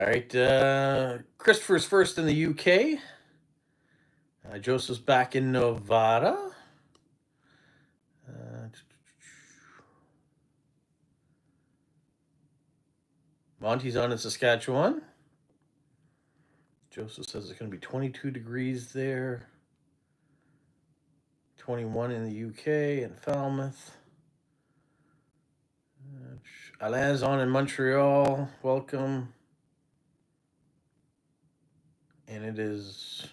All right, Christopher's first in the UK. Joseph's back in Nevada. Monty's on in Saskatchewan. Joseph says it's going to be 22 degrees there. 21 in the UK in Falmouth. Alain's on in Montreal. Welcome. And it is,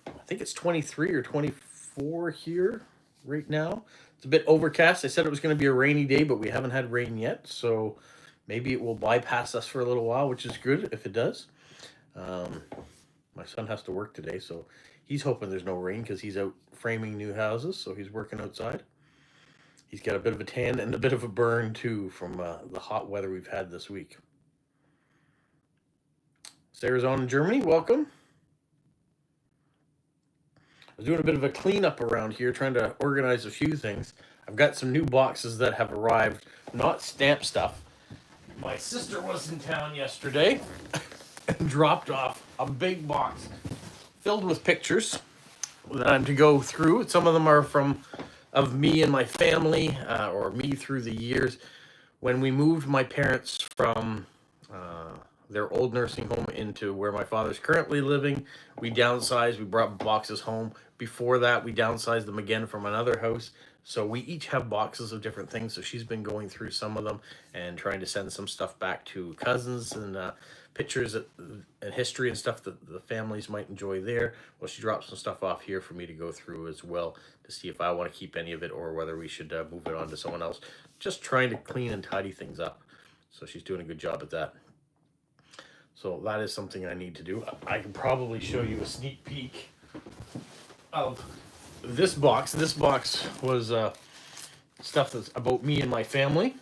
I think it's 23 or 24 here right now. It's a bit overcast. I said it was going to be a rainy day, but we haven't had rain yet. So maybe it will bypass us for a little while, which is good if it does. My son has to work today, so he's hoping there's no rain because he's out framing new houses. So he's working outside. He's got a bit of a tan and a bit of a burn too from the hot weather we've had this week. Sarah's on in Germany. Welcome. I was doing a bit of a cleanup around here, trying to organize a few things. I've got some new boxes that have arrived, not stamp stuff. My sister was in town yesterday and dropped off a big box filled with pictures that I'm to go through. Some of them are of me and my family, or me through the years. When we moved my parents from their old nursing home into where my father's currently living, we downsized. We brought boxes home. Before that, we downsized them again from another house. So we each have boxes of different things. So she's been going through some of them and trying to send some stuff back to cousins and pictures and history and stuff that the families might enjoy there. Well, she dropped some stuff off here for me to go through as well to see if I want to keep any of it or whether we should move it on to someone else. Just trying to clean and tidy things up. So she's doing a good job at that. So that is something I need to do. I can probably show you a sneak peek of this box. This box was stuff that's about me and my family.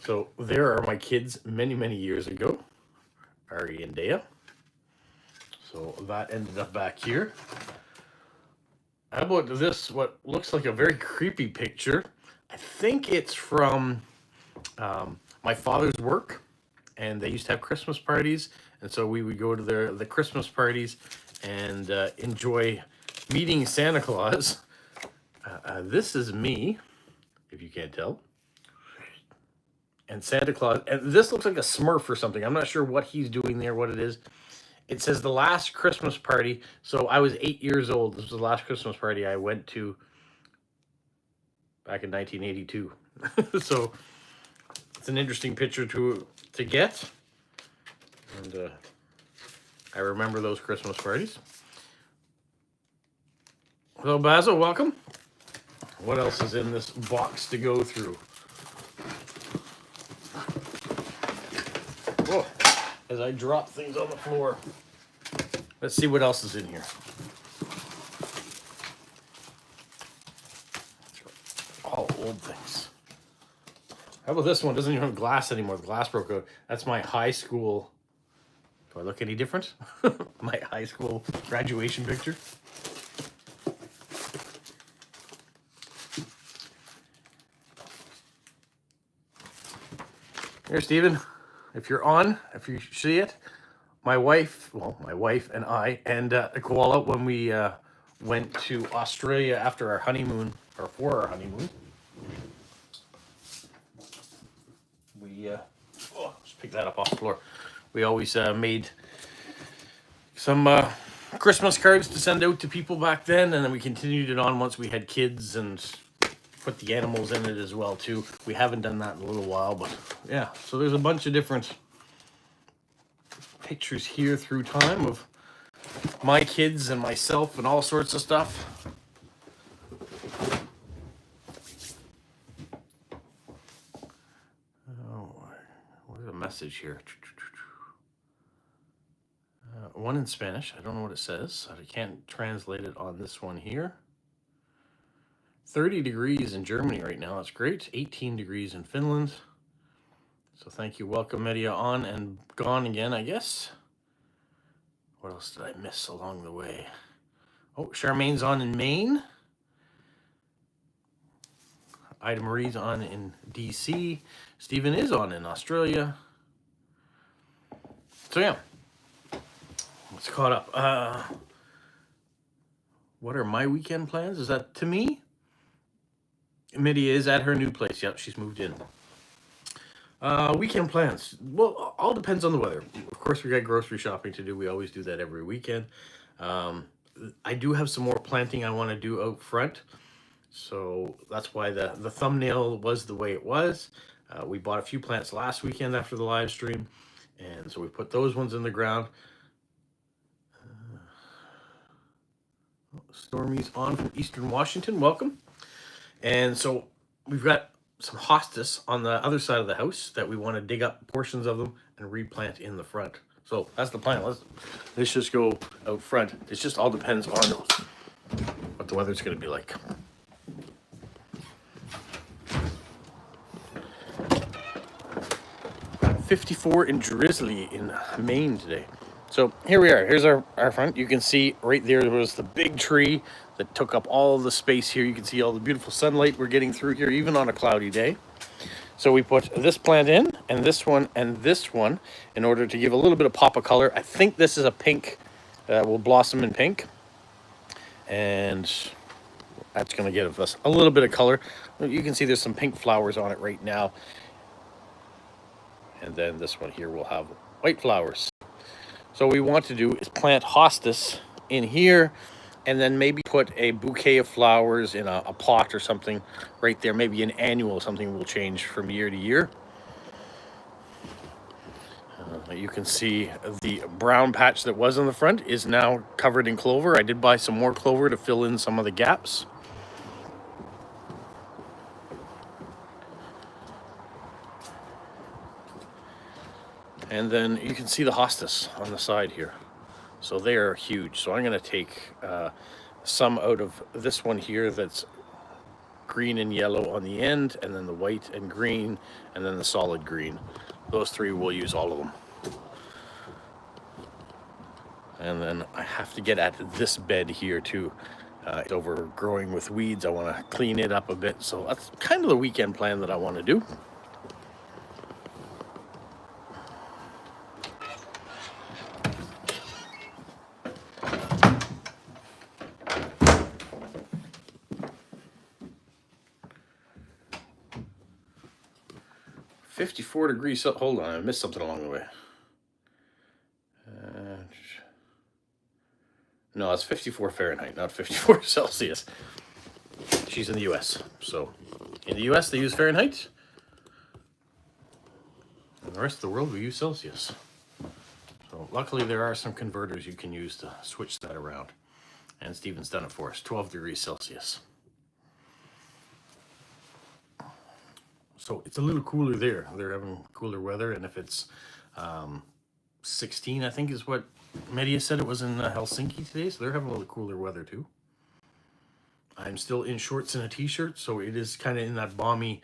So there are my kids many, many years ago, Ari and Dea. So that ended up back here. How about this, what looks like a very creepy picture? I think it's from my father's work. And they used to have Christmas parties, and so we would go to the Christmas parties and enjoy meeting Santa Claus. This is me, if you can't tell. And Santa Claus, and this looks like a Smurf or something. I'm not sure what he's doing there, what it is. It says the last Christmas party. So I was 8 years old. This was the last Christmas party I went to back in 1982. So it's an interesting picture to get, and I remember those Christmas parties. Hello, Basil, welcome. What else is in this box to go through? Whoa, as I drop things on the floor. Let's see what else is in here. All old things. How about this one? Doesn't even have glass anymore. The glass broke out. That's my high school. Do I look any different? My high school graduation picture. Here, Stephen. If you're on, if you see it, my wife and I, and Koala, when we went to Australia after our honeymoon, or for our honeymoon, we just pick that up off the floor. We always made some Christmas cards to send out to people back then, and then we continued it on once we had kids and put the animals in it as well too. We haven't done that in a little while, but yeah. So there's a bunch of different pictures here through time of my kids and myself and all sorts of stuff. Where's a message here? One in Spanish. I don't know what it says. I can't translate it on this one here. 30 degrees in Germany right now. That's great. 18 degrees in Finland. So thank you. Welcome, Media, on and gone again, I guess. What else did I miss along the way? Oh, Charmaine's on in Maine. Ida Marie's on in DC. Stephen is on in Australia. So yeah, it's caught up. What are my weekend plans? Is that to me? Mitty is at her new place. Yep, she's moved in. Weekend plans. Well, all depends on the weather. Of course, we got grocery shopping to do. We always do that every weekend. I do have some more planting I want to do out front. So that's why the thumbnail was the way it was. We bought a few plants last weekend after the live stream. And so we put those ones in the ground. Stormy's on from Eastern Washington. Welcome. And so we've got some hostas on the other side of the house that we want to dig up portions of them and replant in the front. So that's the plan. Let's just go out front. It just all depends on what the weather's going to be like. Got 54 and drizzly in Maine today. So here we are. Here's our front. You can see right there was the big tree that took up all the space here. You can see all the beautiful sunlight we're getting through here, even on a cloudy day. So we put this plant in, and this one, in order to give a little bit of pop of color. I think this is a pink that will blossom in pink. And that's going to give us a little bit of color. You can see there's some pink flowers on it right now. And then this one here will have white flowers. So what we want to do is plant hostas in here and then maybe put a bouquet of flowers in a pot or something right there. Maybe an annual, something will change from year to year. You can see the brown patch that was in the front is now covered in clover. I did buy some more clover to fill in some of the gaps. And then you can see the hostas on the side here. So they are huge. So I'm going to take some out of this one here that's green and yellow on the end, and then the white and green, and then the solid green. Those three, we'll use all of them. And then I have to get at this bed here too. It's overgrowing with weeds. I want to clean it up a bit. So that's kind of the weekend plan that I want to do. .54 degrees. Hold on, I missed something along the way. No, it's 54 Fahrenheit, not 54 Celsius. She's in the US. So in the US, they use Fahrenheit. And the rest of the world, we use Celsius. So luckily, there are some converters you can use to switch that around. And Stephen's done it for us, 12 degrees Celsius. So it's a little cooler there. They're having cooler weather, and if it's 16, I think is what Media said it was in Helsinki today, so they're having a little cooler weather too. I'm still in shorts and a t-shirt, so it is kind of in that balmy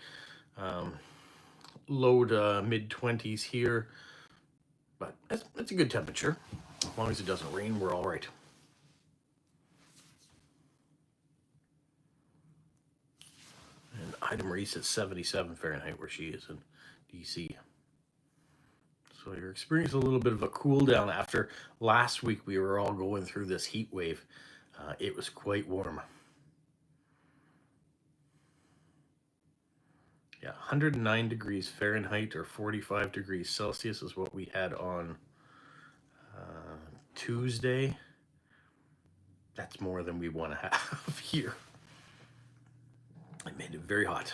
low to mid-20s here, but it's a good temperature. As long as it doesn't rain, we're all right. And Ida Marie's at 77 Fahrenheit where she is in DC. So you're experiencing a little bit of a cool down after last week. We were all going through this heat wave. It was quite warm. Yeah, 109 degrees Fahrenheit or 45 degrees Celsius is what we had on Tuesday. That's more than we want to have here. It made it very hot.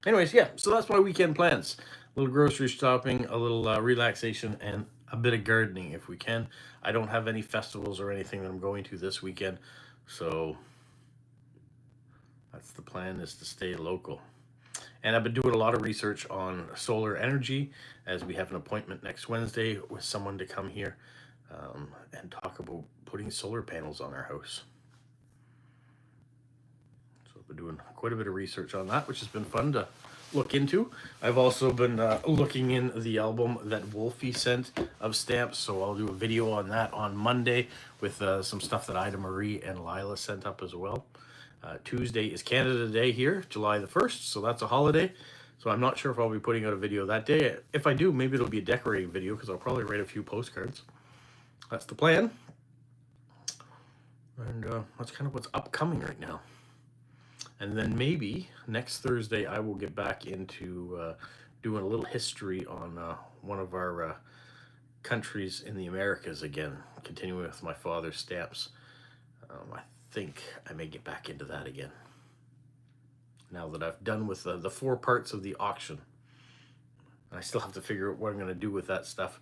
Anyways, yeah, so that's my weekend plans. A little grocery shopping, a little relaxation, and a bit of gardening if we can. I don't have any festivals or anything that I'm going to this weekend, so that's the plan, is to stay local. And I've been doing a lot of research on solar energy, as we have an appointment next Wednesday with someone to come here and talk about putting solar panels on our house. So I've been doing quite a bit of research on that, which has been fun to look into. I've also been looking in the album that Wolfie sent of stamps, so I'll do a video on that on Monday with some stuff that Ida Marie and Lila sent up as well. Tuesday is Canada Day here, July the 1st, so that's a holiday. So I'm not sure if I'll be putting out a video that day. If I do, maybe it'll be a decorating video because I'll probably write a few postcards. That's the plan. And that's kind of what's upcoming right now. And then maybe next Thursday I will get back into doing a little history on one of our countries in the Americas again, continuing with my father's stamps. I think I may get back into that again now that I've done with the 4 parts of the auction. And I still have to figure out what I'm going to do with that stuff.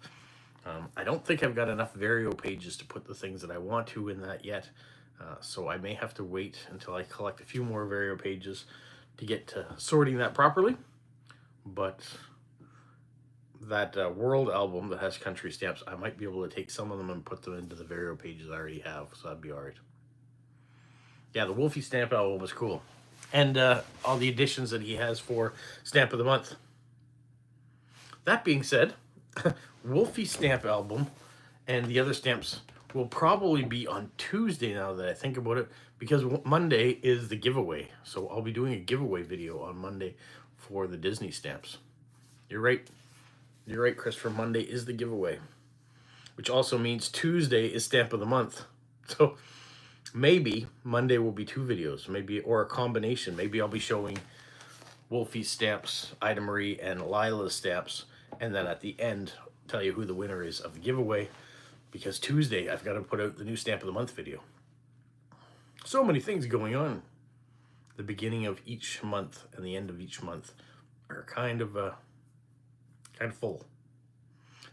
I don't think I've got enough Vario pages to put the things that I want to in that yet. So I may have to wait until I collect a few more Vario pages to get to sorting that properly. But that world album that has country stamps, I might be able to take some of them and put them into the Vario pages I already have. So that'd be all right. Yeah, the Wolfie stamp album was cool. And all the additions that he has for Stamp of the Month. That being said, Wolfie stamp album and the other stamps will probably be on Tuesday now that I think about it, because Monday is the giveaway. So I'll be doing a giveaway video on Monday for the Disney stamps. You're right. You're right, Christopher. Monday is the giveaway, which also means Tuesday is Stamp of the Month. So maybe Monday will be 2 videos, maybe, or a combination. Maybe I'll be showing Wolfie's stamps, Ida Marie, and Lila's stamps, and then at the end tell you who the winner is of the giveaway, because Tuesday I've got to put out the new Stamp of the Month video. So many things going on. The beginning of each month and the end of each month are kind of full.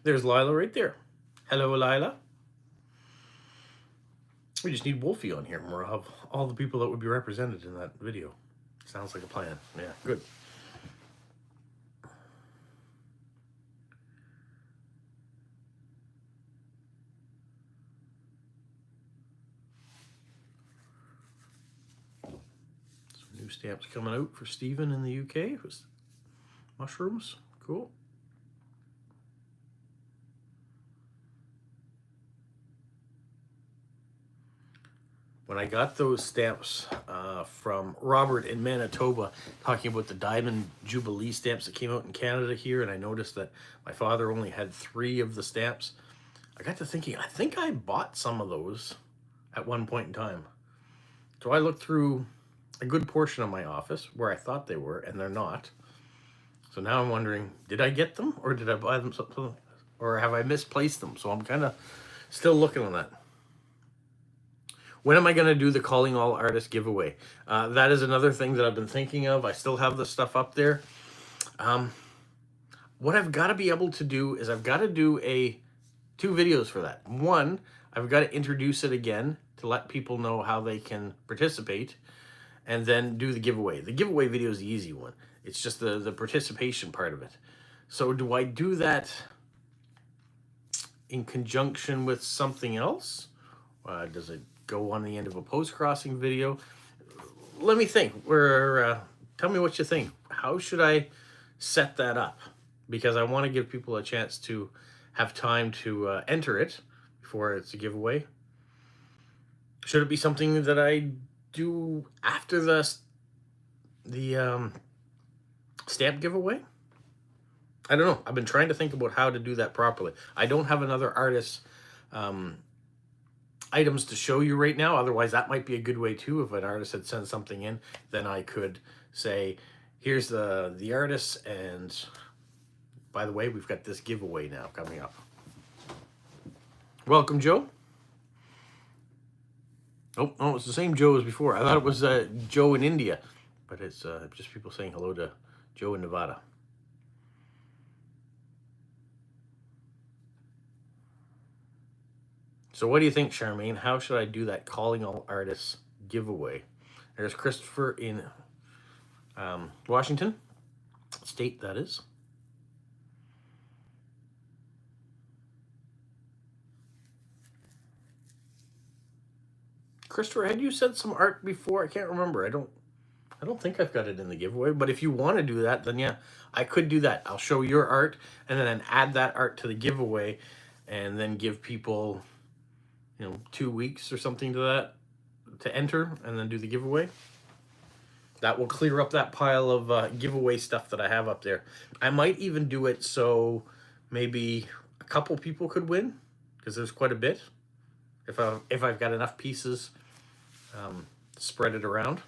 There's Lila right there. Hello, Lila. We just need Wolfie on here, and we'll have all the people that would be represented in that video. Sounds like a plan. Yeah, good. Some new stamps coming out for Stephen in the UK with mushrooms. Cool. When I got those stamps from Robert in Manitoba, talking about the Diamond Jubilee stamps that came out in Canada here, and I noticed that my father only had 3 of the stamps, I got to thinking, I think I bought some of those at one point in time. So I looked through a good portion of my office where I thought they were, and they're not. So now I'm wondering, did I get them, or did I buy them, or have I misplaced them? So I'm kind of still looking on that. When am I going to do the Calling All Artists giveaway? That is another thing that I've been thinking of. I still have the stuff up there. What I've got to be able to do is I've got to do 2 videos for that. One, I've got to introduce it again to let people know how they can participate, and then do the giveaway. The giveaway video is the easy one. It's just the participation part of it. So do I do that in conjunction with something else? Does it go on the end of a post-crossing video? Let me think. Tell me what you think. How should I set that up? Because I want to give people a chance to have time to enter it before it's a giveaway. Should it be something that I do after the stamp giveaway? I don't know. I've been trying to think about how to do that properly. I don't have another artist's items to show you right now. Otherwise, that might be a good way too. If an artist had sent something in, then I could say, here's the artist, and by the way, we've got this giveaway now coming up. Welcome, Joe. Oh, it's the same Joe as before. I thought it was Joe in India, but it's just people saying hello to Joe in Nevada. So what do you think, Charmaine? How should I do that Calling All Artists giveaway? There's Christopher in Washington State, that is. Christopher, had you said some art before? I can't remember. I don't think I've got it in the giveaway, but if you want to do that, then yeah, I could do that. I'll show your art and then add that art to the giveaway, and then give people, 2 weeks or something to enter, and then do the giveaway. that will clear up that pile of giveaway stuff that I have up there. I might even do it so maybe a couple people could win, because there's quite a bit. If I've got enough pieces, to spread it around.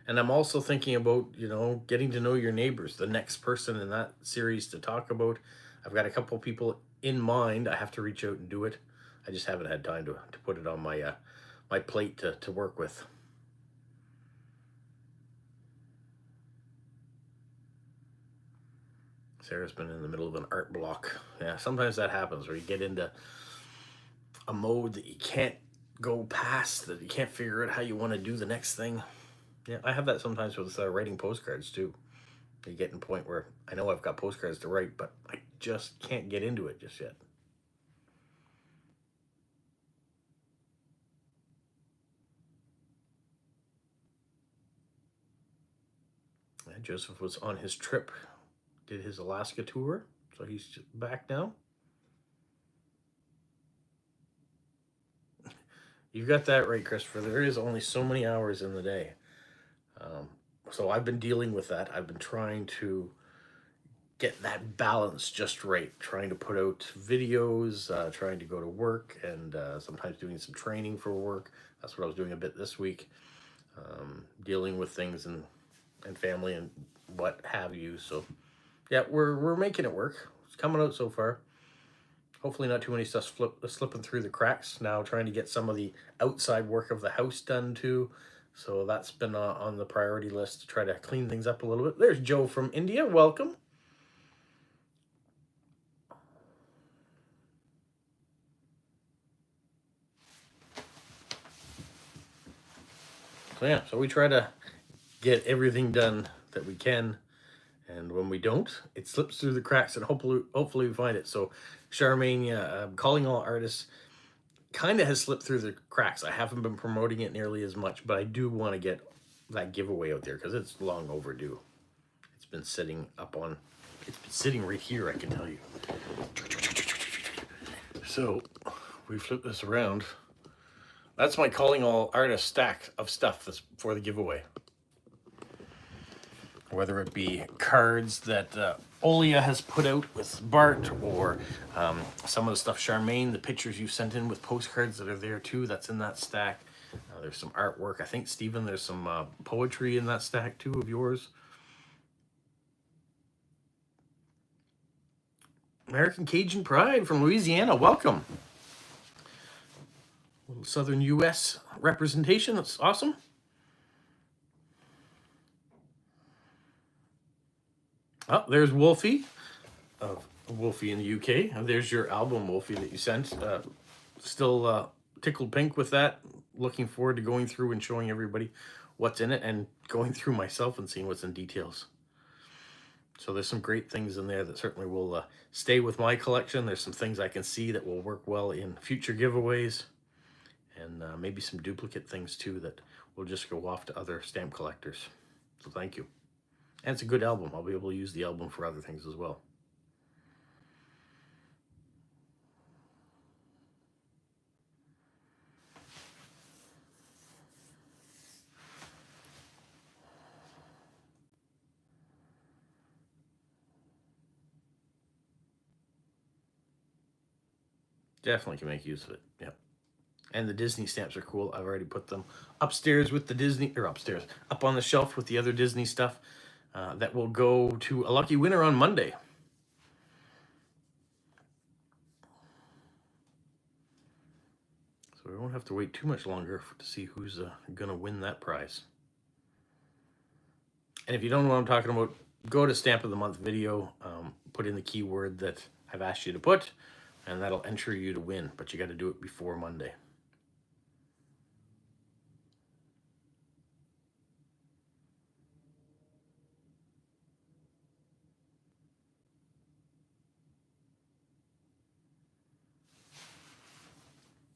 And I'm also thinking about, getting to know your neighbors, the next person in that series to talk about. I've got a couple people in mind. I have to reach out and do it. I just haven't had time to put it on my my plate to work with. Sarah's been in the middle of an art block. Yeah, sometimes that happens where you get into a mode that you can't go past, that you can't figure out how you want to do the next thing. Yeah, I have that sometimes with writing postcards too. You get to a point where I know I've got postcards to write, but I just can't get into it just yet. Yeah, Joseph was on his trip, did his Alaska tour, so he's back now. You got that right, Christopher. There is only so many hours in the day. So I've been dealing with that. I've been trying to get that balance just right, trying to put out videos, trying to go to work, and sometimes doing some training for work. That's what I was doing a bit this week, dealing with things and family and what have you. So yeah, we're making it work. It's coming out so far. Hopefully not too many stuff slipping through the cracks. Now trying to get some of the outside work of the house done too. So that's been on the priority list to try to clean things up a little bit. There's Joe from India. Welcome. So yeah, so we try to get everything done that we can, and when we don't, it slips through the cracks, and hopefully we find it. So Charmaine, calling all artists, kind of has slipped through the cracks. I haven't been promoting it nearly as much, but I do want to get that giveaway out there because it's long overdue. It's been sitting right here, I can tell you. So we flip this around. That's my calling all artists stack of stuff that's for the giveaway. Whether it be cards that Olia has put out with Bart, or some of the stuff Charmaine, the pictures you sent in with postcards that are there too, that's in that stack. There's some artwork. I think, Stephen, there's some poetry in that stack too of yours. American Cajun Pride from Louisiana, welcome. A little Southern U.S. representation, that's awesome. Oh, there's Wolfie, Wolfie in the UK. And there's your album, Wolfie, that you sent. Still tickled pink with that. Looking forward to going through and showing everybody what's in it, and going through myself and seeing what's in details. So there's some great things in there that certainly will stay with my collection. There's some things I can see that will work well in future giveaways, and maybe some duplicate things too that will just go off to other stamp collectors. So thank you. And it's a good album. I'll be able to use the album for other things as well. Definitely can make use of it. Yeah. And the Disney stamps are cool. I've already put them upstairs with the Disney, or upstairs, up on the shelf with the other Disney stuff that will go to a lucky winner on Monday. So we won't have to wait too much longer to see who's going to win that prize. And if you don't know what I'm talking about, go to Stamp of the Month video, put in the keyword that I've asked you to put, and that'll enter you to win. But you got to do it before Monday.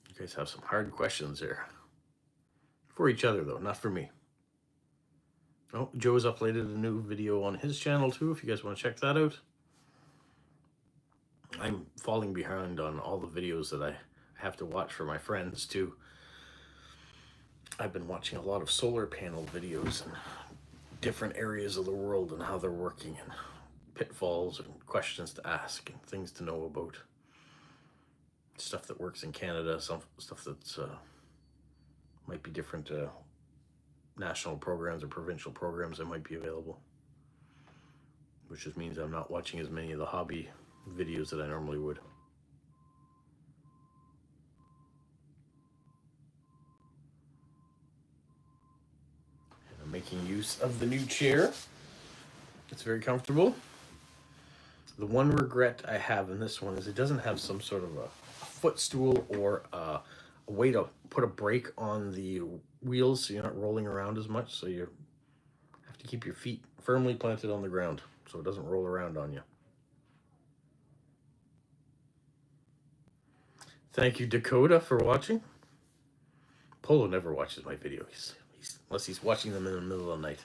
You guys have some hard questions there. For each other, though, not for me. Oh, Joe's uploaded a new video on his channel, too, if you guys want to check that out. I'm falling behind on all the videos that I have to watch for my friends too. I've been watching a lot of solar panel videos and different areas of the world and how they're working and pitfalls and questions to ask and things to know about. Stuff that works in Canada, some stuff that's might be different national programs or provincial programs that might be available. Which just means I'm not watching as many of the hobby videos that I normally would. And I'm making use of the new chair. It's very comfortable. The one regret I have in this one is it doesn't have some sort of a footstool or a way to put a brake on the wheels so you're not rolling around as much. So you have to keep your feet firmly planted on the ground so it doesn't roll around on you. Thank you, Dakota, for watching. Polo never watches my videos, unless he's watching them in the middle of the night.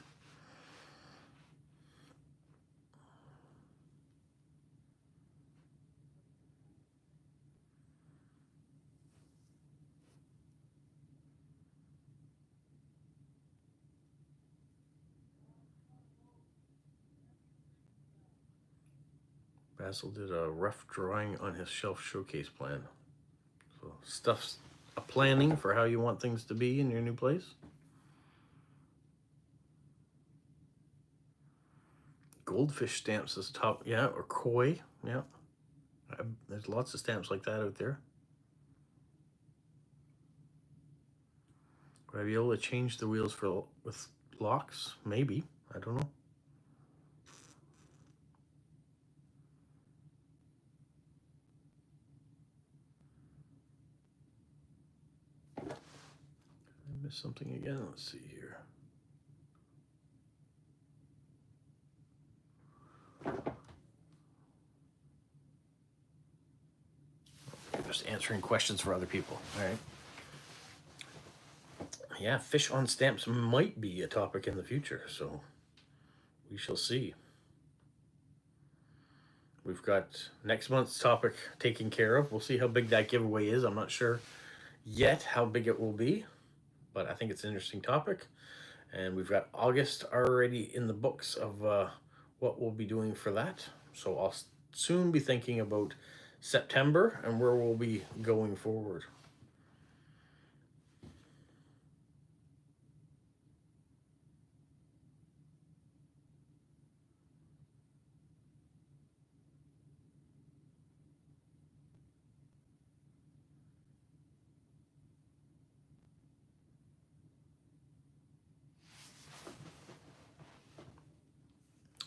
Basil did a rough drawing on his shelf showcase plan. So stuff's a planning for how you want things to be in your new place. Goldfish stamps is top, yeah, or koi, yeah. There's lots of stamps like that out there. Would I be able to change the wheels with locks? Maybe. I don't know. I missed something again. Let's see here. Just answering questions for other people. All right. Yeah, fish on stamps might be a topic in the future, so we shall see. We've got next month's topic taken care of. We'll see how big that giveaway is. I'm not sure yet how big it will be, but I think it's an interesting topic. And we've got August already in the books of what we'll be doing for that. So I'll soon be thinking about September and where we'll be going forward.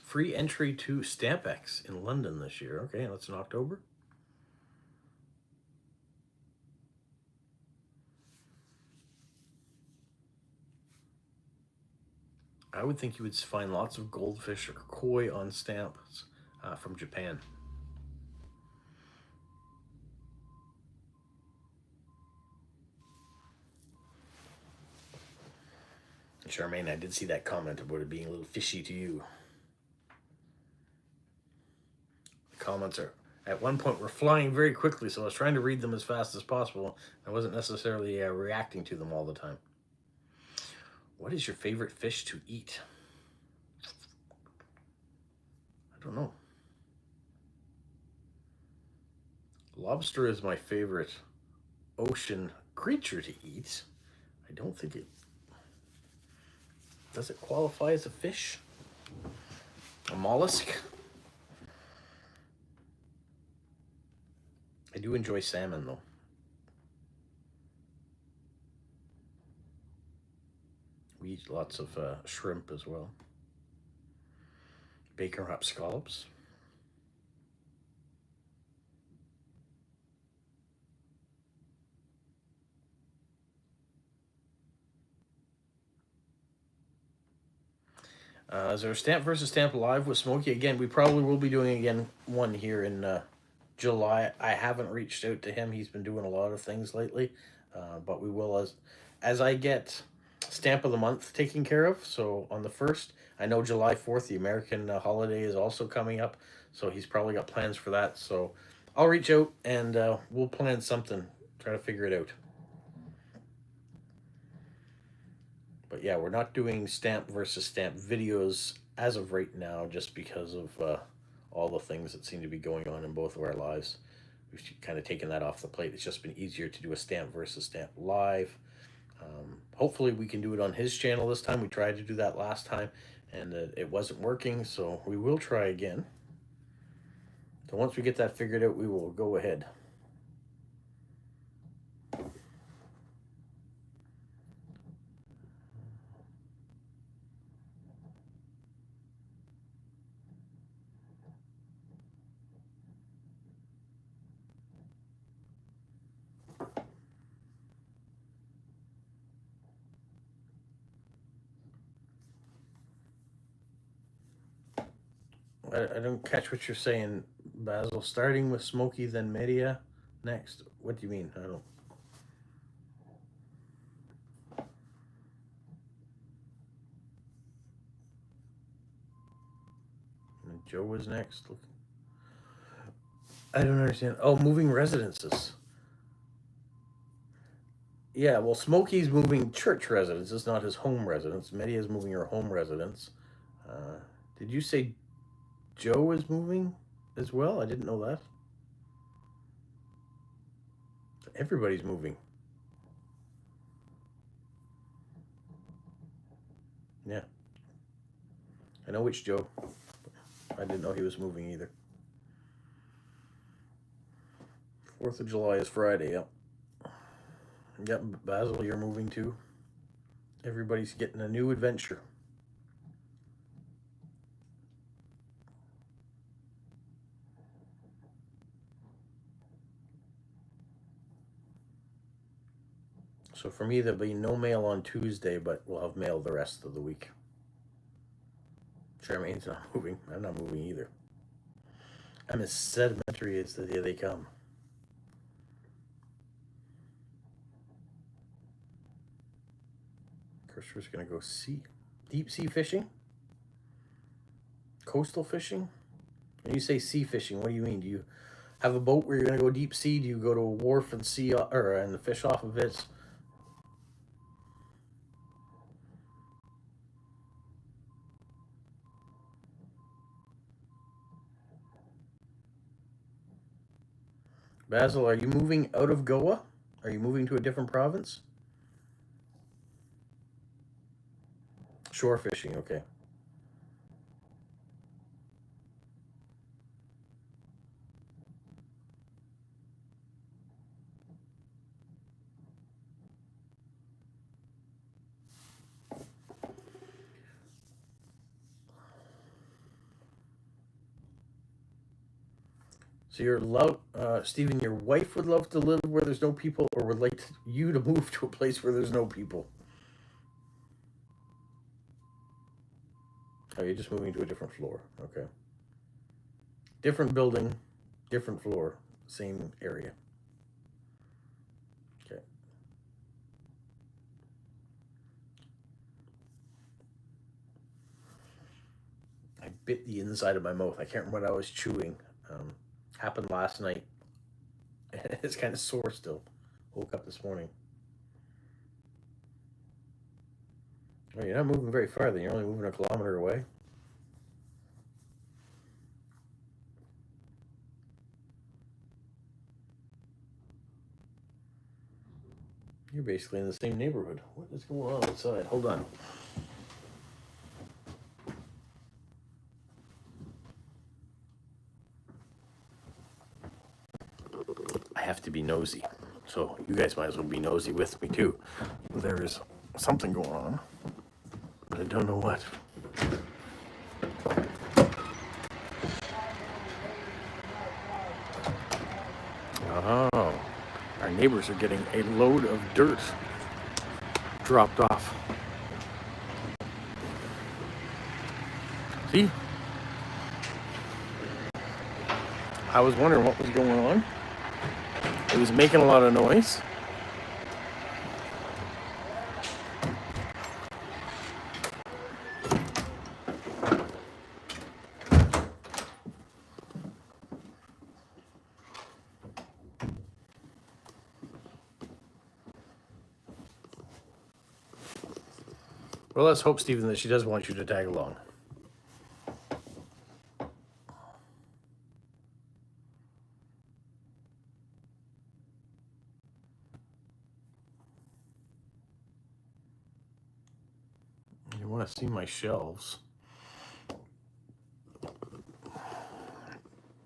Free entry to StampX in London this year. Okay, that's in October. I would think you would find lots of goldfish or koi on stamps from Japan. Charmaine, I did see that comment about it being a little fishy to you. The comments are at one point were flying very quickly, so I was trying to read them as fast as possible. I wasn't necessarily reacting to them all the time. What is your favorite fish to eat? I don't know. Lobster is my favorite ocean creature to eat. I don't think it... Does it qualify as a fish? A mollusk? I do enjoy salmon, though. We eat lots of shrimp as well. Bacon wrapped scallops. Is there a stamp versus stamp live with Smokey? Again, we probably will be doing again one here in July. I haven't reached out to him. He's been doing a lot of things lately, but we will as I get stamp of the month taken care of. So on the 1st, I know July 4th, the American holiday is also coming up. So he's probably got plans for that. So I'll reach out and we'll plan something. Try to figure it out. But yeah, we're not doing stamp versus stamp videos as of right now, just because of all the things that seem to be going on in both of our lives. We've kind of taken that off the plate. It's just been easier to do a stamp versus stamp live. Hopefully, we can do it on his channel this time. We tried to do that last time, and it wasn't working, so we will try again. So once we get that figured out, we will go ahead. I don't catch what you're saying, Basil. Starting with Smoky, then Media next. What do you mean? I don't. And Joe was next. Look. I don't understand. Oh, moving residences. Yeah, well, Smokey's moving church residence, not his home residence. Media's moving her home residence. Did you say Joe is moving as well? I didn't know that. Everybody's moving. Yeah. I know which Joe. I didn't know he was moving either. 4th of July is Friday, yep. Yep, Basil, you're moving too. Everybody's getting a new adventure. So for me, there'll be no mail on Tuesday, but we'll have mail the rest of the week. Charmaine's not moving. I'm not moving either. I'm as sedimentary as the day they come. Christopher's gonna go deep sea fishing, coastal fishing. When you say sea fishing, what do you mean? Do you have a boat where you're gonna go deep sea? Do you go to a wharf and and fish off of it? Basil, are you moving out of Goa? Are you moving to a different province? Shore fishing, okay. So Stephen, your wife would love to live where there's no people, or would like you to move to a place where there's no people? Oh, you're just moving to a different floor. Okay. Different building, different floor, same area. Okay. I bit the inside of my mouth. I can't remember what I was chewing. Happened last night. It's kind of sore still. Woke up this morning. Oh, you're not moving very far then. You're only moving a kilometer away. You're basically in the same neighborhood. What is going on outside? Hold on. I have to be nosy. So you guys might as well be nosy with me too. There is something going on, but I don't know what. Oh, our neighbors are getting a load of dirt dropped off. See? I was wondering what was going on. It was making a lot of noise. Well, let's hope, Stephen, that she does want you to tag along. You want to see my shelves?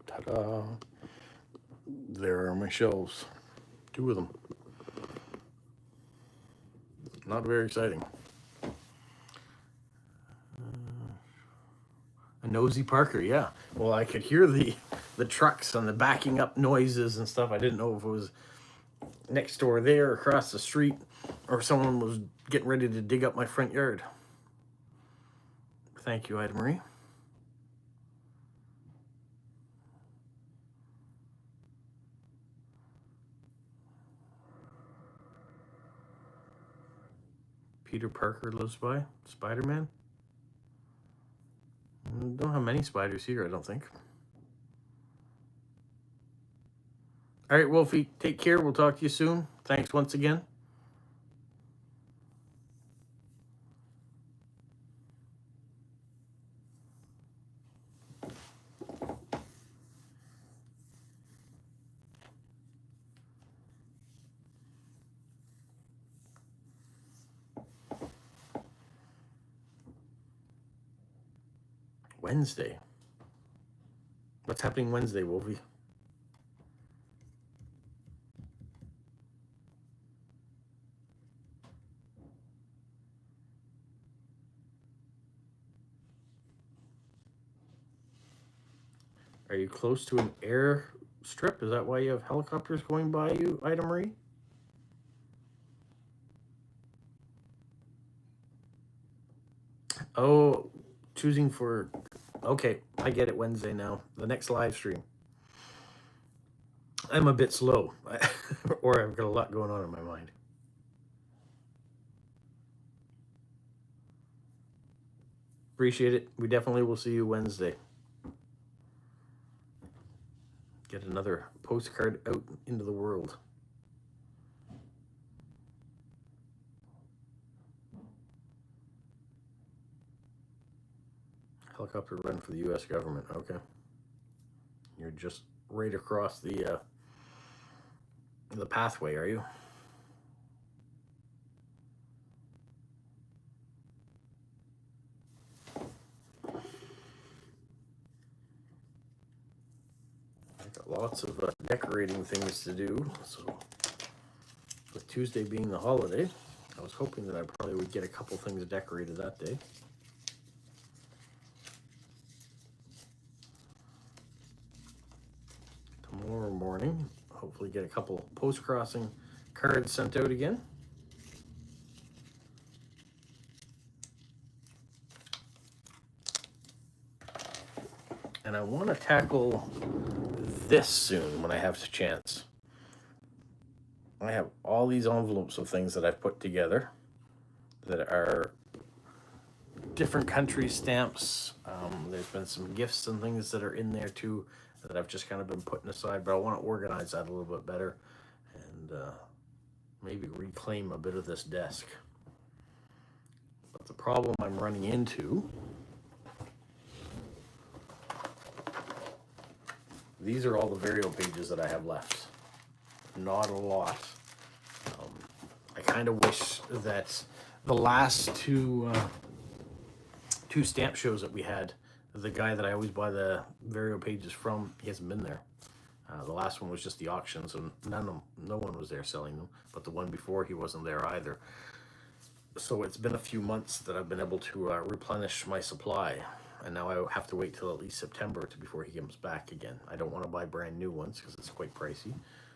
Ta-da! There are my shelves. 2 of them. Not very exciting. A nosy Parker, yeah. Well, I could hear the trucks and the backing up noises and stuff. I didn't know if it was next door there, across the street, or someone was getting ready to dig up my front yard. Thank you, Ida Marie. Peter Parker lives by Spider-Man. Don't have many spiders here, I don't think. All right, Wolfie, take care. We'll talk to you soon. Thanks once again. Wednesday. What's happening Wednesday, Wolfie? Are you close to an airstrip? Is that why you have helicopters going by you, Ida Marie? Oh, choosing for... Okay, I get it, Wednesday now. The next live stream. I'm a bit slow, or I've got a lot going on in my mind. Appreciate it. We definitely will see you Wednesday. Get another postcard out into the world. Helicopter run for the U.S. government. Okay. You're just right across the pathway, are you? I've got lots of decorating things to do. So, with Tuesday being the holiday, I was hoping that I probably would get a couple things decorated that day. Tomorrow morning, hopefully get a couple post-crossing cards sent out again. And I want to tackle this soon when I have the chance. I have all these envelopes of things that I've put together that are different country stamps. There's been some gifts and things that are in there too that I've just kind of been putting aside, but I want to organize that a little bit better and maybe reclaim a bit of this desk. But the problem I'm running into, these are all the Vario pages that I have left. Not a lot. I kind of wish that the last two stamp shows that we had, the guy that I always buy the Vario pages from, he hasn't been there. The last one was just the auctions, and no one was there selling them. But the one before, he wasn't there either. So it's been a few months that I've been able to replenish my supply, and now I have to wait till at least September before he comes back again. I don't want to buy brand new ones because it's quite pricey.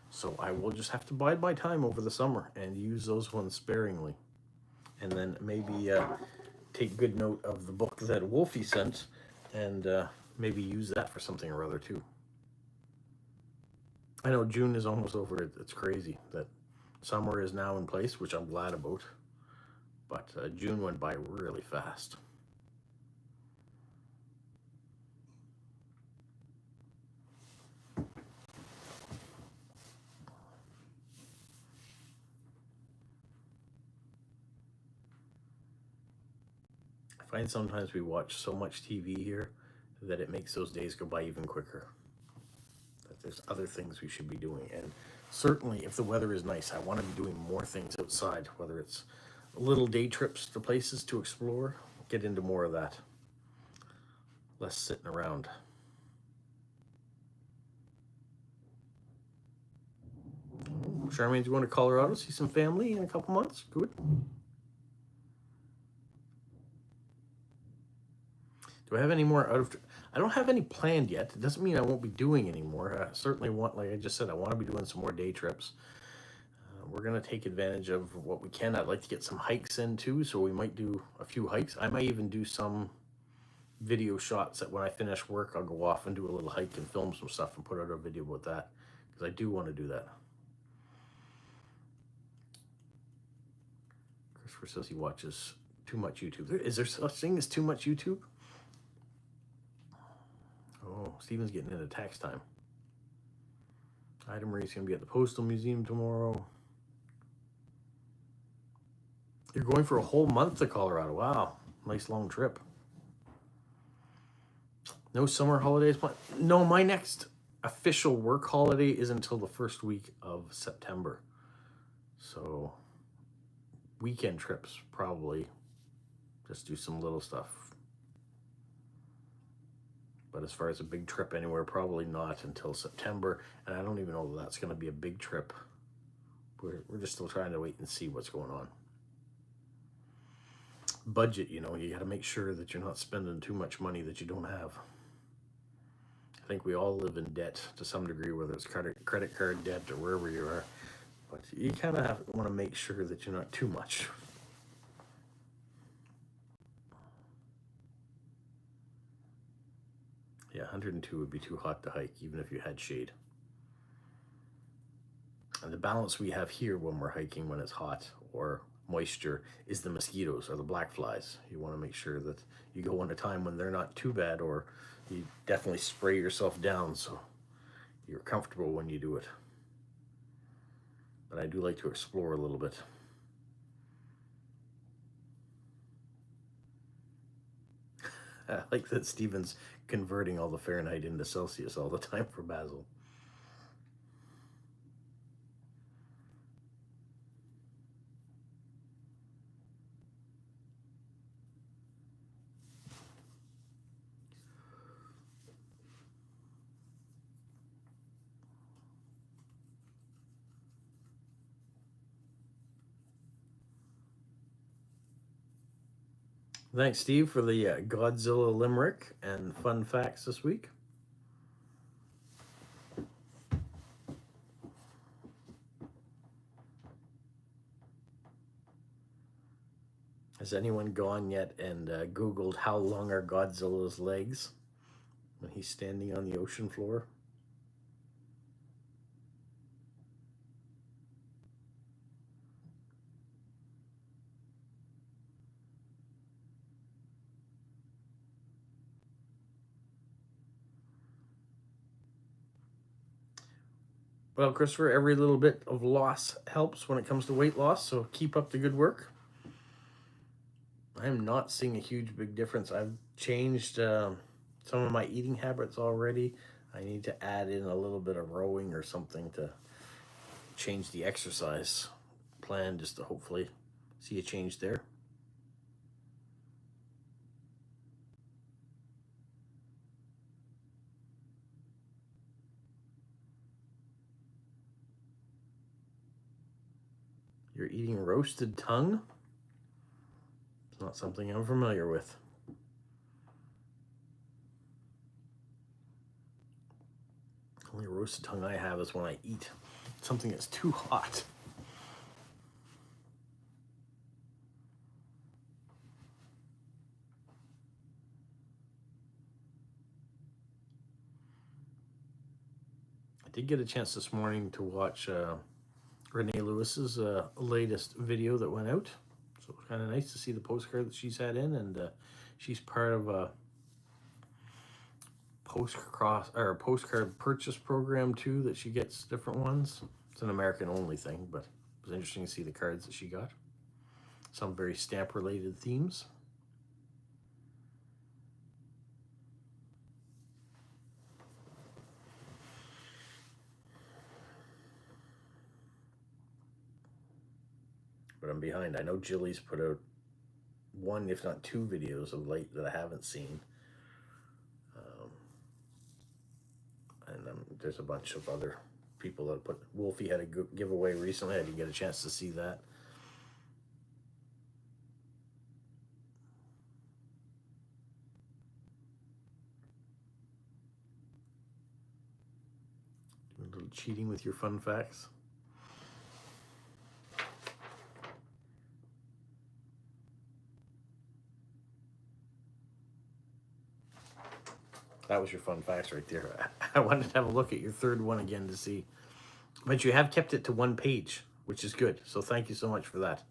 So I will just have to bide my time over the summer and use those ones sparingly. And then maybe take good note of the book that Wolfie sent and maybe use that for something or other too. I know June is almost over. It's crazy that summer is now in place, which I'm glad about. But June went by really fast. find sometimes we watch so much TV here that it makes those days go by even quicker. That there's other things we should be doing. And certainly if the weather is nice, I want to be doing more things outside, whether it's little day trips to places to explore, get into more of that. Less sitting around. Charmaine's going to Colorado, see some family in a couple months. Good. Do I have any more I don't have any planned yet. It doesn't mean I won't be doing any more. I certainly want, like I just said, I want to be doing some more day trips. We're going to take advantage of what we can. I'd like to get some hikes in too, so we might do a few hikes. I might even do some video shots that when I finish work, I'll go off and do a little hike and film some stuff and put out a video about that, because I do want to do that. Christopher says he watches too much YouTube. Is there such thing as too much YouTube? Oh, Stephen's getting into tax time. Ida Marie's going to be at the Postal Museum tomorrow. You're going for a whole month to Colorado. Wow. Nice long trip. No summer holidays planned? No, my next official work holiday is until the first week of September. So weekend trips, probably. Just do some little stuff. But as far as a big trip anywhere, probably not until September. And I don't even know that that's going to be a big trip. We're just still trying to wait and see what's going on. Budget, you know, you got to make sure that you're not spending too much money that you don't have. I think we all live in debt to some degree, whether it's credit card debt or wherever you are. But you kind of want to make sure that you're not too much. Yeah, 102 would be too hot to hike, even if you had shade. And the balance we have here when we're hiking, when it's hot or moisture, is the mosquitoes or the black flies. You want to make sure that you go on a time when they're not too bad, or you definitely spray yourself down so you're comfortable when you do it. But I do like to explore a little bit. I like that Stephen's converting all the Fahrenheit into Celsius all the time for Basil. Thanks, Steve, for the Godzilla limerick and fun facts this week. Has anyone gone yet and Googled how long are Godzilla's legs when he's standing on the ocean floor? Well, Christopher, every little bit of loss helps when it comes to weight loss, so keep up the good work. I'm not seeing a huge big difference. I've changed some of my eating habits already. I need to add in a little bit of rowing or something to change the exercise plan, just to hopefully see a change there. You're eating roasted tongue? It's not something I'm familiar with. Only roasted tongue I have is when I eat something that's too hot. I did get a chance this morning to watch Renee Lewis's latest video that went out. So it was kind of nice to see the postcard that she's had in, and she's part of a postcard purchase program too, that she gets different ones. It's an American only thing, but it was interesting to see the cards that she got. Some very stamp related themes. but I'm behind. I know Jilly's put out one, if not two videos of late that I haven't seen. And there's a bunch of other people that put. Wolfie had a giveaway recently. I didn't get a chance to see that. Doing a little cheating with your fun facts. That was your fun facts right there. I wanted to have a look at your third one again to see. But you have kept it to one page, which is good. So thank you so much for that.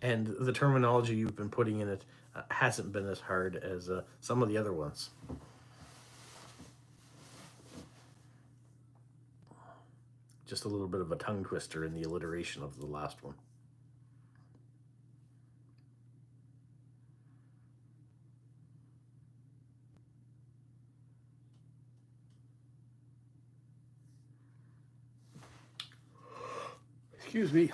And the terminology you've been putting in it hasn't been as hard as some of the other ones. Just a little bit of a tongue twister in the alliteration of the last one. Excuse me.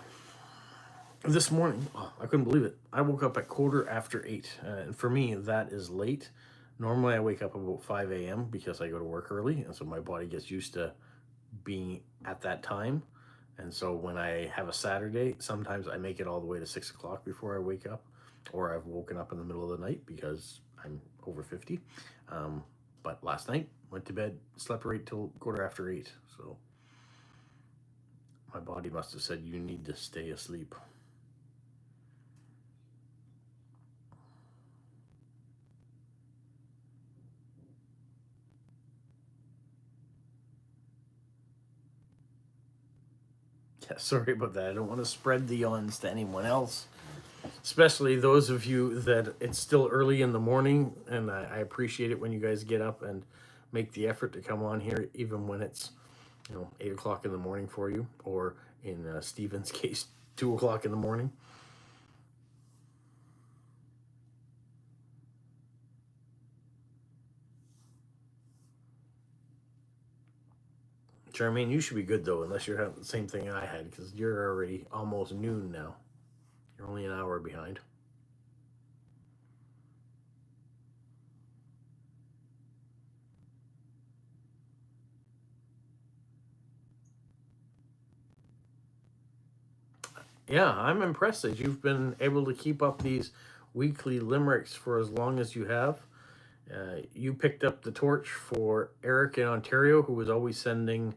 This morning, I couldn't believe it. I woke up at 8:15. And for me, that is late. Normally, I wake up about 5 a.m. because I go to work early. And so my body gets used to being at that time. And so when I have a Saturday, sometimes I make it all the way to 6 o'clock before I wake up. Or I've woken up in the middle of the night because I'm over 50. But last night, went to bed, slept right till 8:15. So my body must have said, you need to stay asleep. Yeah, sorry about that. I don't want to spread the yawns to anyone else, especially those of you that it's still early in the morning, and I appreciate it when you guys get up and make the effort to come on here, even when it's 8 o'clock in the morning for you, or in Stephen's case, 2 o'clock in the morning. Charmaine, you should be good though, unless you're having the same thing I had, because you're already almost noon now. You're only an hour behind. Yeah, I'm impressed that you've been able to keep up these weekly limericks for as long as you have. You picked up the torch for Eric in Ontario, who was always sending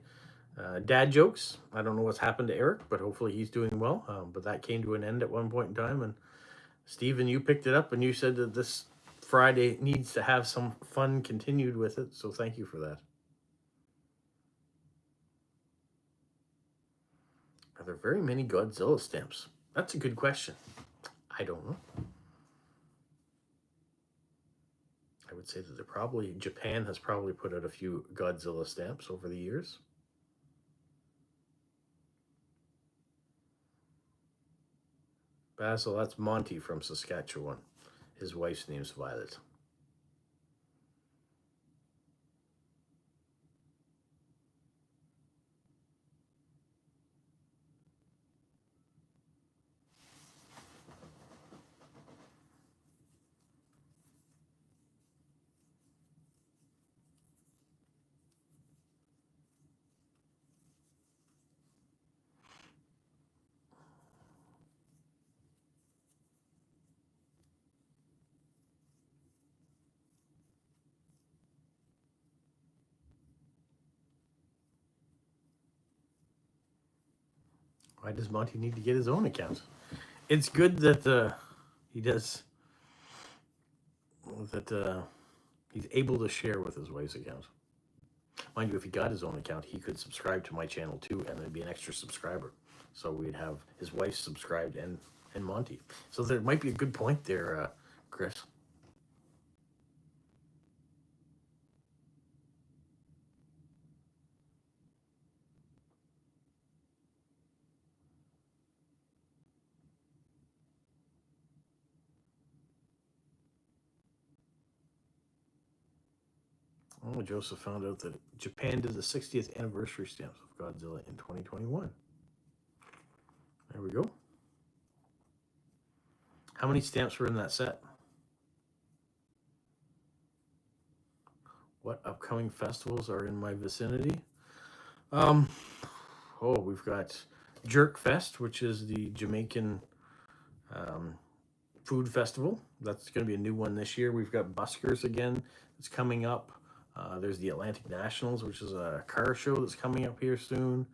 dad jokes. I don't know what's happened to Eric, but hopefully he's doing well. But that came to an end at one point in time. And Stephen, you picked it up and you said that this Friday needs to have some fun continued with it. So thank you for that. Are there very many Godzilla stamps? That's a good question. I don't know. I would say that Japan has probably put out a few Godzilla stamps over the years. Basil, that's Monty from Saskatchewan. His wife's name's Violet. Why does Monty need to get his own account? It's good that he does that. He's able to share with his wife's account. Mind you, if he got his own account, he could subscribe to my channel too, and there'd be an extra subscriber. So we'd have his wife subscribed and Monty. So there might be a good point there, Chris. Oh, Joseph found out that Japan did the 60th anniversary stamps of Godzilla in 2021. There we go. How many stamps were in that set? What upcoming festivals are in my vicinity? We've got Jerk Fest, which is the Jamaican food festival. That's going to be a new one this year. We've got Buskers again. It's coming up. There's the Atlantic Nationals, which is a car show that's coming up here soon.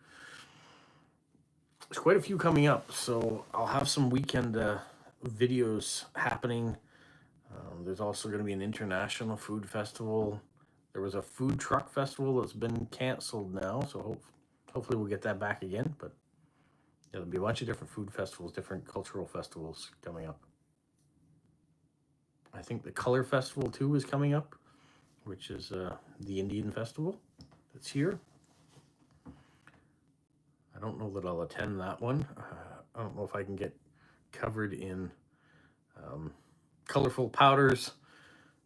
There's quite a few coming up, so I'll have some weekend videos happening. There's also going to be an international food festival. There was a food truck festival that's been canceled now, so hopefully we'll get that back again. But yeah, there'll be a bunch of different food festivals, different cultural festivals coming up. I think the Color Festival too is coming up, which is the Indian festival that's here. I don't know that I'll attend that one. I don't know if I can get covered in colorful powders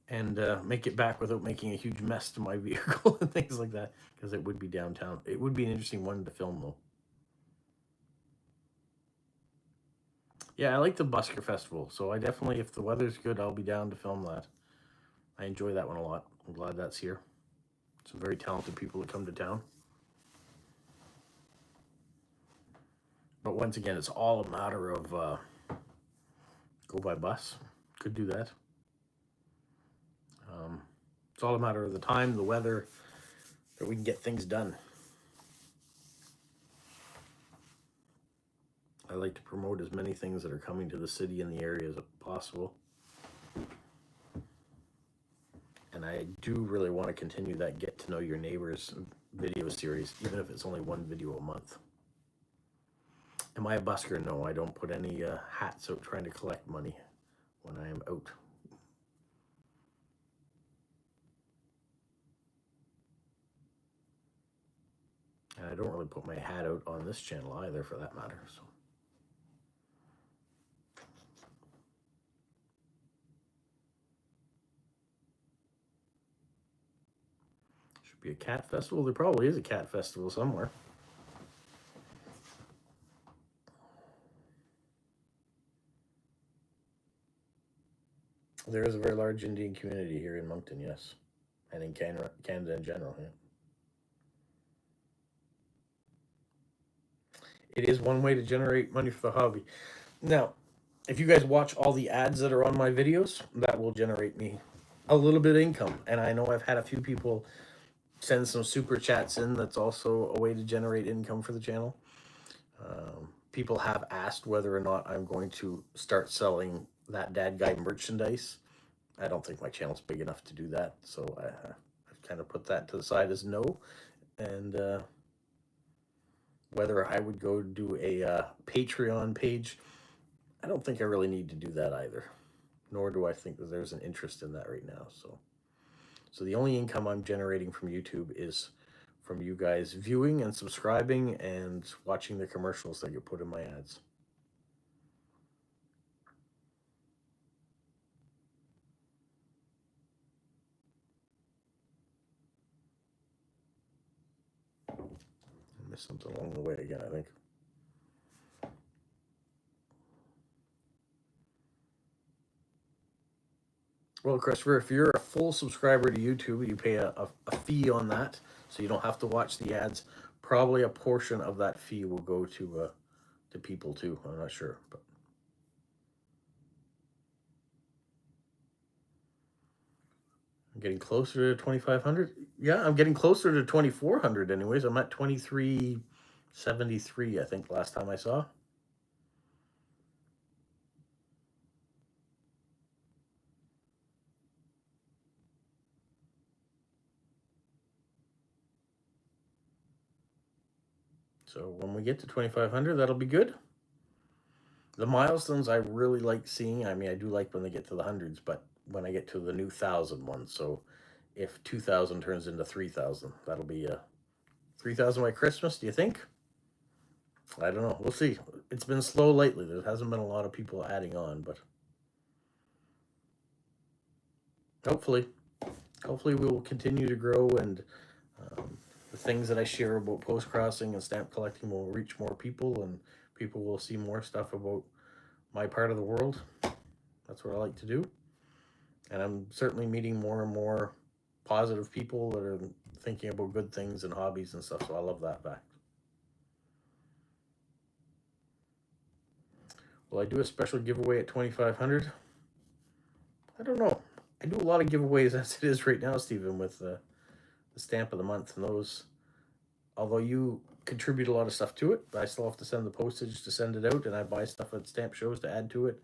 and make it back without making a huge mess to my vehicle and things like that, because it would be downtown. It would be an interesting one to film though. Yeah, I like the Busker Festival, so I definitely, if the weather's good, I'll be down to film that. I enjoy that one a lot. I'm glad that's here. Some very talented people that come to town. But once again, it's all a matter of go by bus. Could do that. It's all a matter of the time, the weather, that we can get things done. I like to promote as many things that are coming to the city and the area as possible. And I do really want to continue that Get to Know Your Neighbors video series, even if it's only one video a month. Am I a busker? No, I don't put any hats out trying to collect money when I am out. And I don't really put my hat out on this channel either, for that matter. So. Should be a cat festival. There probably is a cat festival somewhere. There is a very large Indian community here in Moncton, yes. And in Canada in general, yeah. It is one way to generate money for the hobby. Now, if you guys watch all the ads that are on my videos, that will generate me a little bit of income. And I know I've had a few people send some super chats in. That's also a way to generate income for the channel. People have asked whether or not I'm going to start selling that dad guy merchandise. I don't think my channel's big enough to do that, so I've kind of put that to the side as no. And whether I would go do a Patreon page, I don't think I really need to do that either, nor do I think that there's an interest in that right now. So the only income I'm generating from YouTube is from you guys viewing and subscribing and watching the commercials that get put in my ads. I missed something along the way again, I think. Well, Christopher, if you're a full subscriber to YouTube, you pay a fee on that, so you don't have to watch the ads. Probably a portion of that fee will go to people too. I'm not sure, but I'm getting closer to 2,500. Yeah, I'm getting closer to 2,400 anyways. I'm at 2,373, I think, last time I saw. So when we get to 2,500, that'll be good. The milestones I really like seeing. I mean, I do like when they get to the hundreds, but when I get to the new 1,000 one. So if 2,000 turns into 3,000, that'll be 3,000 by Christmas, do you think? I don't know. We'll see. It's been slow lately. There hasn't been a lot of people adding on, but hopefully we will continue to grow, and the things that I share about post crossing and stamp collecting will reach more people, and people will see more stuff about my part of the world. That's what I like to do. And I'm certainly meeting more and more positive people that are thinking about good things and hobbies and stuff. So I love that fact. Will I do a special giveaway at 2,500? I don't know. I do a lot of giveaways as it is right now, Stephen, with the stamp of the month and those. Although you contribute a lot of stuff to it, but I still have to send the postage to send it out, and I buy stuff at stamp shows to add to it.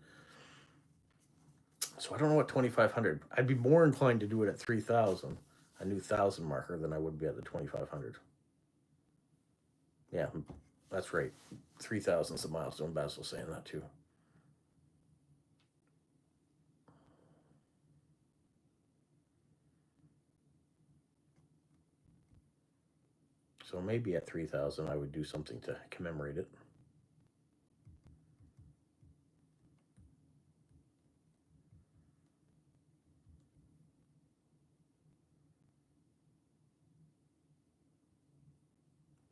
So I don't know what 2,500. I'd be more inclined to do it at 3,000, a new 1,000 marker, than I would be at the 2,500. Yeah, that's right. 3,000 is the milestone. Basil's saying that too. So maybe at 3,000 I would do something to commemorate it.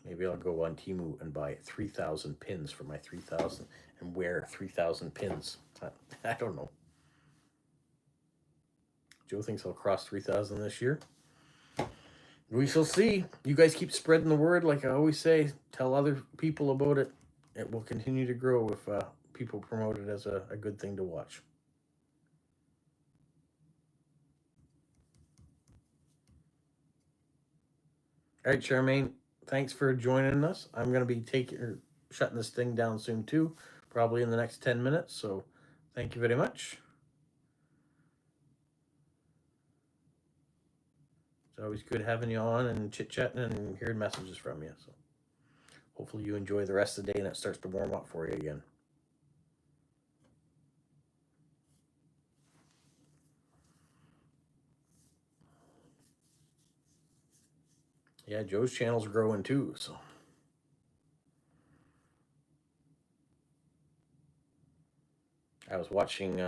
Maybe I'll go on Temu and buy 3,000 pins for my 3,000 and wear 3,000 pins. I don't know. Joe thinks I'll cross 3,000 this year. We shall see. You guys keep spreading the word, like I always say. Tell other people about it. It will continue to grow if people promote it as a good thing to watch. All right, Charmaine, thanks for joining us. I'm going to be shutting this thing down soon too, probably in the next 10 minutes. So thank you very much. It's always good having you on and chit-chatting and hearing messages from you. So hopefully you enjoy the rest of the day and it starts to warm up for you again. Yeah, Joe's channel's growing too, so. I was watching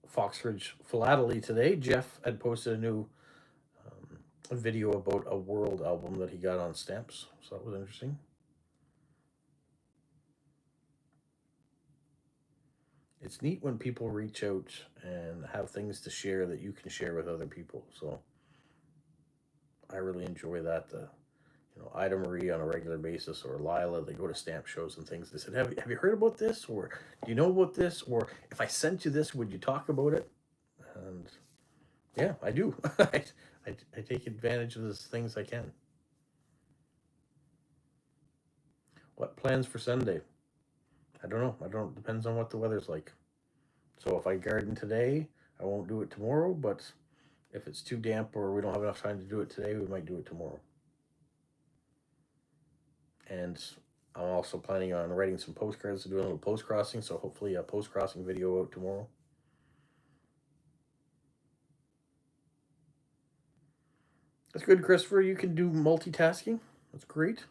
Foxridge Philately today. Jeff had posted a new video about a world album that he got on stamps, so that was interesting. It's neat when people reach out and have things to share that you can share with other people. So I really enjoy that. Ida Marie on a regular basis, or Lila, they go to stamp shows and things. They said, have you heard about this? Or do you know about this? Or if I sent you this, would you talk about it? And yeah, I do. I take advantage of the things I can. What plans for Sunday? I don't know. I don't. Depends on what the weather's like. So if I garden today, I won't do it tomorrow. But if it's too damp or we don't have enough time to do it today, we might do it tomorrow. And I'm also planning on writing some postcards to do a little post crossing. So hopefully a post crossing video out tomorrow. That's good, Christopher. You can do multitasking. That's great.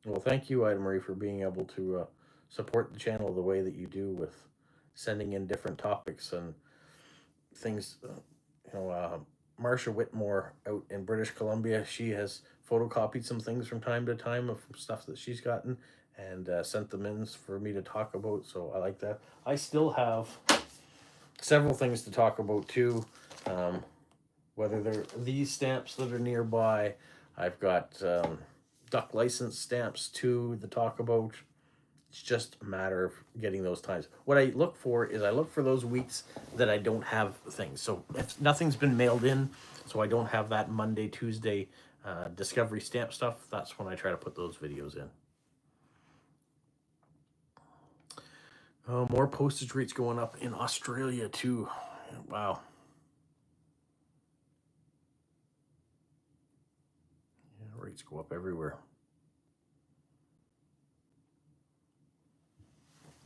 Well, thank you, Ida Marie, for being able to support the channel the way that you do with sending in different topics and things. Marsha Whitmore out in British Columbia, she has photocopied some things from time to time of stuff that she's gotten and sent them in for me to talk about. So I like that. I still have several things to talk about too. Whether they're these stamps that are nearby, I've got duck license stamps too to talk about. It's just a matter of getting those times. What I look for is I look for those weeks that I don't have things. So if nothing's been mailed in, so I don't have that Monday, Tuesday discovery stamp stuff, that's when I try to put those videos in. Oh, more postage rates going up in Australia too. Wow. Yeah, rates go up everywhere.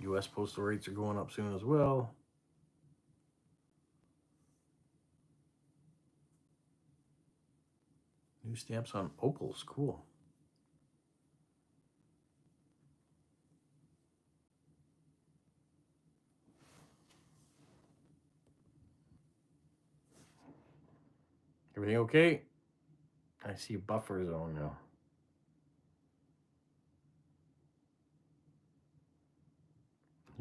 U.S. postal rates are going up soon as well. New stamps on opals, cool. Everything okay? I see buffer zone now.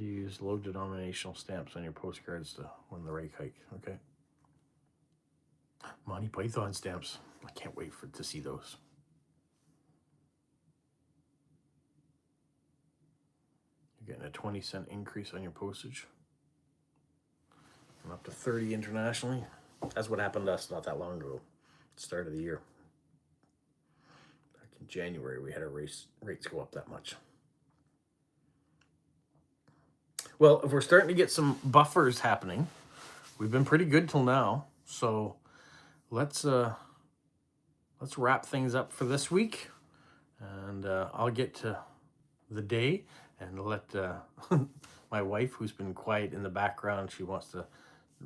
You use low denominational stamps on your postcards to win the rake hike. Okay. Monty Python stamps. I can't wait to see those. You're getting a 20-cent increase on your postage. And up to 30 internationally. That's what happened to us not that long ago. Start of the year. Back in January, we had our rates go up that much. Well, if we're starting to get some buffers happening, we've been pretty good till now. So let's wrap things up for this week, and I'll get to the day and let my wife, who's been quiet in the background, she wants to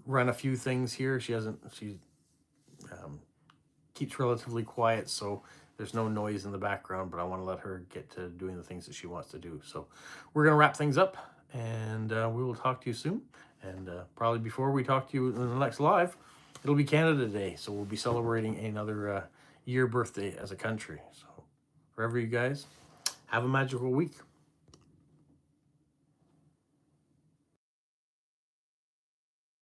run a few things here. She keeps relatively quiet, so there's no noise in the background, but I want to let her get to doing the things that she wants to do. So we're going to wrap things up, and we will talk to you soon. And probably before we talk to you in the next live, it'll be Canada Day, so we'll be celebrating another year birthday as a country. So forever you guys, have a magical week.